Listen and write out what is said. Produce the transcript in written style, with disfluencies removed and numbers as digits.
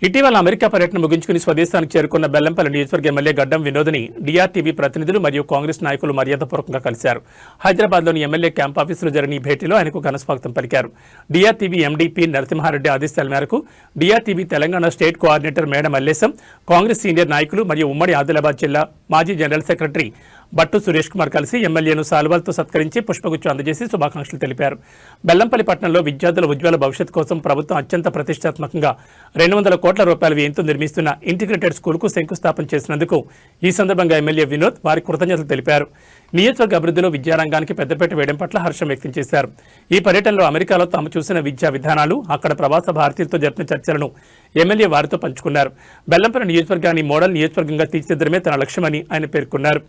ఇటీవల అమెరికా పర్యటన ముగించుకుని స్వదేశానికి చేరుకున్న బెల్లంపల్లి నియోజకవర్గ ఎమ్మెల్యే గడ్డం వినోద్ని డిఆర్టీవీ ప్రతినిధులు మరియు కాంగ్రెస్ నాయకులు మర్యాదపూర్వకంగా కలిశారు. హైదరాబాద్లోని ఎమ్మెల్యే క్యాంప్ ఆఫీసులో జరిగిన ఈ భేటీలో ఆయనకు ఘనస్వాగతం పలికారు. డిఆర్టీవీ ఎండీపీ నరసింహారెడ్డి ఆదేశాల మేరకు డిఆర్టీవీ తెలంగాణ స్టేట్ కోఆర్డినేటర్ మేడ మల్లేశం, కాంగ్రెస్ సీనియర్ నాయకులు మరియు ఉమ్మడి ఆదిలాబాద్ జిల్లా మాజీ జనరల్ సెక్రటరీ బట్టు సురేష్ కుమార్ కలిసి ఎమ్మెల్యేను సాల్వాలతో సత్కరించి పుష్పగుచ్చం అందజేసి శుభాకాంక్షలు తెలిపారు. బెల్లంపల్లి పట్టణంలో విద్యార్థుల ఉజ్వల భవిష్యత్ కోసం ప్రభుత్వం అత్యంత ప్రతిష్టాత్మకంగా 200 కోట్ల రూపాయల వ్యయంతో నిర్మిస్తున్న ఇంటిగ్రేటెడ్ స్కూల్కు శంకుస్థాపన చేసినందుకు ఈ సందర్భంగా ఎమ్మెల్యే వినోద్ వారి కృతజ్ఞతలు తెలిపారు. నియోజకవర్గ అభివృద్ధిలో విద్యారంగానికి పెద్దపీట వేయడం పట్ల హర్షం వ్యక్తం చేశారు. ఈ పర్యటనలో అమెరికాలో తాము చూసిన విద్యా విధానాలు, అక్కడ ప్రవాస భారతీయులతో జరిపిన చర్చలను ఎమ్మెల్యే వారితో పంచుకున్నారు. బెల్లంపల్లి నియోజకవర్గాన్ని మోడల్ నియోజకవర్గంగా తీర్చిదిద్దడమే తన లక్ష్యమని ఆయన పేర్కొన్నారు.